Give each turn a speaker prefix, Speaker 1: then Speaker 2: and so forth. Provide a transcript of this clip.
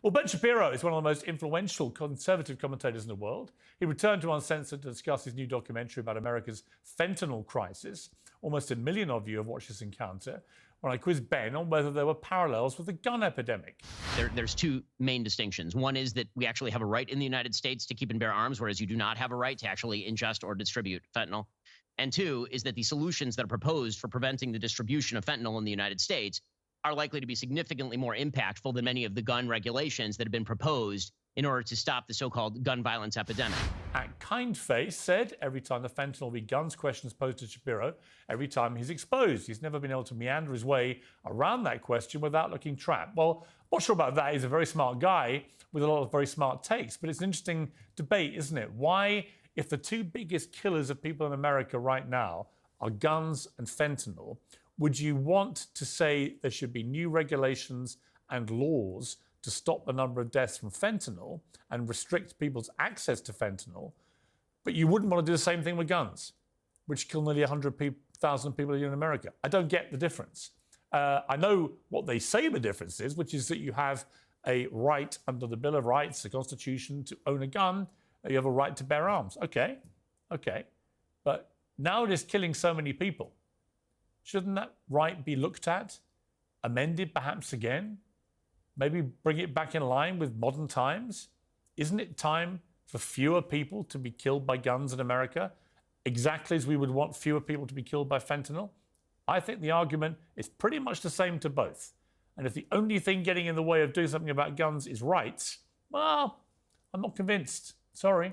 Speaker 1: Well, Ben Shapiro is one of the most influential conservative commentators in the world. He returned to Uncensored to discuss his new documentary about America's fentanyl crisis. Almost a million of you have watched this encounter when I quizzed Ben on whether there were parallels with the gun epidemic.
Speaker 2: There's two main distinctions. One is that we actually have a right in the United States to keep and bear arms, whereas you do not have a right to actually ingest or distribute fentanyl. And two is that the solutions that are proposed for preventing the distribution of fentanyl in the United States are likely to be significantly more impactful than many of the gun regulations that have been proposed in order to stop the so-called gun violence epidemic.
Speaker 1: And Kindface said every time the fentanyl v. guns question is posed to Shapiro, every time he's exposed. He's never been able to meander his way around that question without looking trapped. Well, I'm not sure about that. He's a very smart guy with a lot of very smart takes, but it's an interesting debate, isn't it? Why, if the two biggest killers of people in America right now are guns and fentanyl, would you want to say there should be new regulations and laws to stop the number of deaths from fentanyl and restrict people's access to fentanyl, but you wouldn't want to do the same thing with guns, which kill nearly 100,000 people a year in America? I don't get the difference. I know what they say the difference is, which is that you have a right under the Bill of Rights, the Constitution, to own a gun. You have a right to bear arms. Okay. But now it is killing so many people. Shouldn't that right be looked at, amended perhaps again? Maybe bring it back in line with modern times? Isn't it time for fewer people to be killed by guns in America, exactly as we would want fewer people to be killed by fentanyl? I think the argument is pretty much the same to both. And if the only thing getting in the way of doing something about guns is rights, well, I'm not convinced. Sorry.